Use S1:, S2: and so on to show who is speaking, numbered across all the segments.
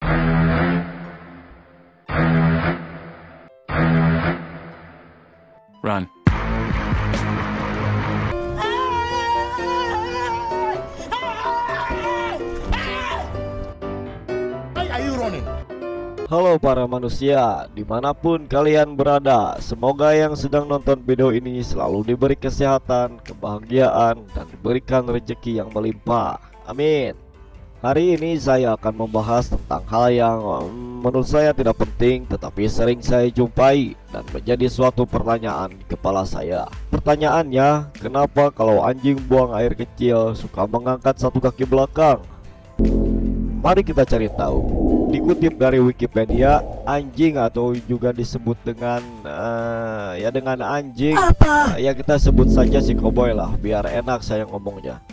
S1: Run.
S2: Why are you running?
S3: Halo para manusia, dimanapun kalian berada, semoga yang sedang nonton video ini selalu diberi kesehatan, kebahagiaan, dan diberikan rezeki yang melimpah. Amin. Hari ini saya akan membahas tentang hal yang menurut saya tidak penting tetapi sering saya jumpai dan menjadi suatu pertanyaan di kepala saya. Pertanyaannya, kenapa kalau anjing buang air kecil suka mengangkat satu kaki belakang? Mari kita cari tahu. Dikutip dari Wikipedia, anjing atau juga disebut dengan dengan anjing, ya kita sebut saja si koboi lah biar enak saya ngomongnya.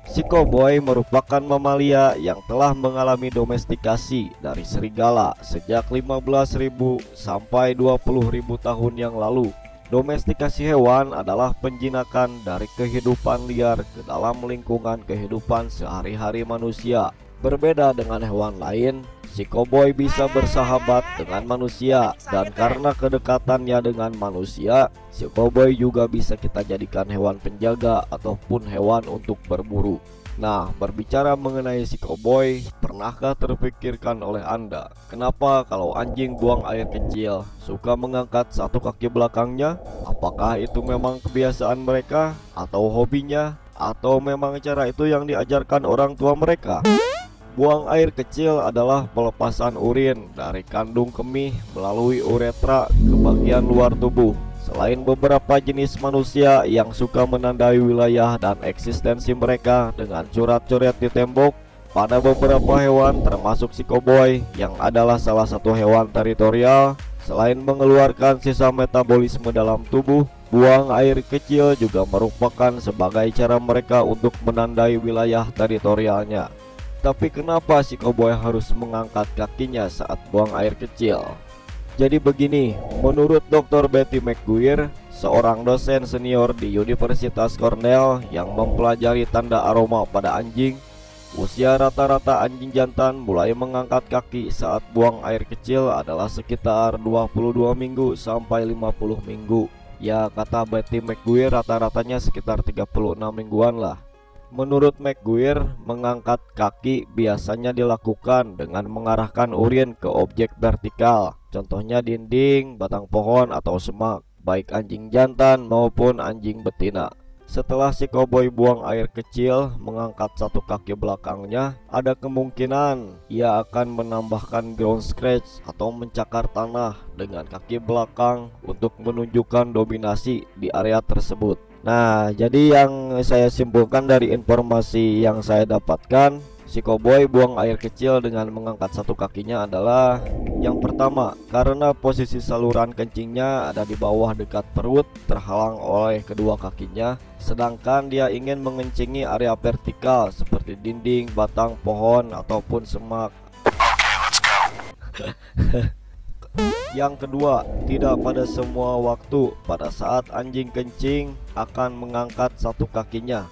S3: Si koboi merupakan mamalia yang telah mengalami domestikasi dari serigala sejak 15.000 sampai 20.000 tahun yang lalu. Domestikasi hewan adalah penjinakan dari kehidupan liar ke dalam lingkungan kehidupan sehari-hari manusia. Berbeda dengan hewan lain, si koboi bisa bersahabat dengan manusia, dan karena kedekatannya dengan manusia, si koboi juga bisa kita jadikan hewan penjaga ataupun hewan untuk berburu. Nah, berbicara mengenai si koboi, pernahkah terpikirkan oleh Anda kenapa kalau anjing buang air kecil suka mengangkat satu kaki belakangnya? Apakah itu memang kebiasaan mereka, atau hobinya, atau memang cara itu yang diajarkan orang tua mereka? Buang air kecil adalah pelepasan urin dari kandung kemih melalui uretra ke bagian luar tubuh. Selain beberapa jenis manusia yang suka menandai wilayah dan eksistensi mereka dengan coret-coret di tembok, pada beberapa hewan termasuk si koboi yang adalah salah satu hewan teritorial, selain mengeluarkan sisa metabolisme dalam tubuh, buang air kecil juga merupakan sebagai cara mereka untuk menandai wilayah teritorialnya. Tapi kenapa si koboi harus mengangkat kakinya saat buang air kecil? Jadi begini, menurut Dr. Betty McGuire, seorang dosen senior di Universitas Cornell yang mempelajari tanda aroma pada anjing, usia rata-rata anjing jantan mulai mengangkat kaki saat buang air kecil adalah sekitar 22 minggu sampai 50 minggu. Ya, kata Betty McGuire, rata-ratanya sekitar 36 mingguan lah. Menurut McGuire, mengangkat kaki biasanya dilakukan dengan mengarahkan urin ke objek vertikal, contohnya dinding, batang pohon, atau semak, baik anjing jantan maupun anjing betina. Setelah si koboi buang air kecil mengangkat satu kaki belakangnya, ada kemungkinan ia akan menambahkan ground scratch atau mencakar tanah dengan kaki belakang untuk menunjukkan dominasi di area tersebut. Nah, jadi yang saya simpulkan dari informasi yang saya dapatkan, si koboi buang air kecil dengan mengangkat satu kakinya adalah yang pertama, karena posisi saluran kencingnya ada di bawah dekat perut, terhalang oleh kedua kakinya, sedangkan dia ingin mengencingi area vertikal seperti dinding, batang pohon, ataupun semak. Yang kedua, tidak pada semua waktu pada saat anjing kencing akan mengangkat satu kakinya.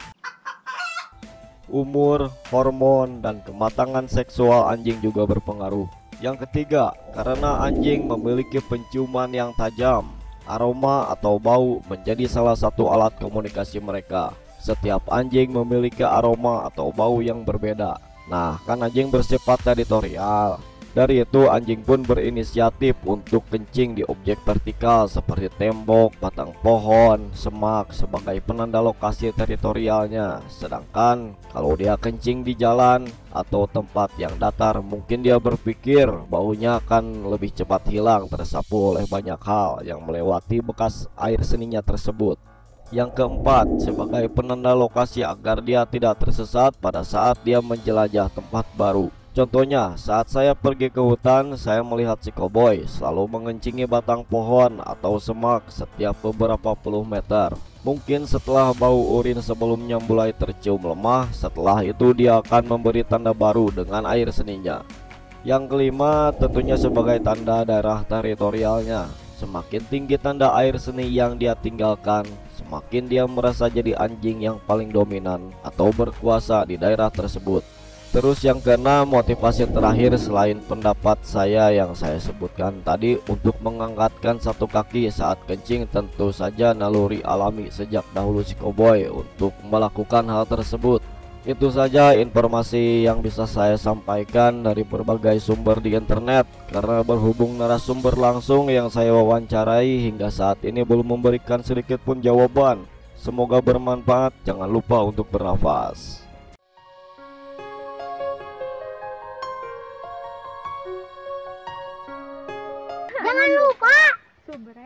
S3: Umur, hormon, dan kematangan seksual anjing juga berpengaruh. Yang ketiga, karena anjing memiliki penciuman yang tajam, aroma atau bau menjadi salah satu alat komunikasi mereka. Setiap anjing memiliki aroma atau bau yang berbeda. Nah, kan anjing bersifat teritorial. Dari itu anjing pun berinisiatif untuk kencing di objek vertikal seperti tembok, batang pohon, semak sebagai penanda lokasi teritorialnya. Sedangkan kalau dia kencing di jalan atau tempat yang datar, mungkin dia berpikir baunya akan lebih cepat hilang tersapu oleh banyak hal yang melewati bekas air seninya tersebut. Yang keempat, sebagai penanda lokasi agar dia tidak tersesat pada saat dia menjelajah tempat baru. Contohnya, saat saya pergi ke hutan, saya melihat si koboi selalu mengencingi batang pohon atau semak setiap beberapa puluh meter. Mungkin setelah bau urin sebelumnya mulai tercium lemah, setelah itu dia akan memberi tanda baru dengan air seninya. Yang kelima, tentunya sebagai tanda daerah teritorialnya. Semakin tinggi tanda air seni yang dia tinggalkan, semakin dia merasa jadi anjing yang paling dominan atau berkuasa di daerah tersebut. Terus yang keenam, motivasi terakhir selain pendapat saya yang saya sebutkan tadi untuk mengangkatkan satu kaki saat kencing, tentu saja naluri alami sejak dahulu si koboi untuk melakukan hal tersebut. Itu saja informasi yang bisa saya sampaikan dari berbagai sumber di internet, karena berhubung narasumber langsung yang saya wawancarai hingga saat ini belum memberikan sedikit pun jawaban. Semoga bermanfaat, jangan lupa untuk bernafas.
S1: Jangan lupa subscribe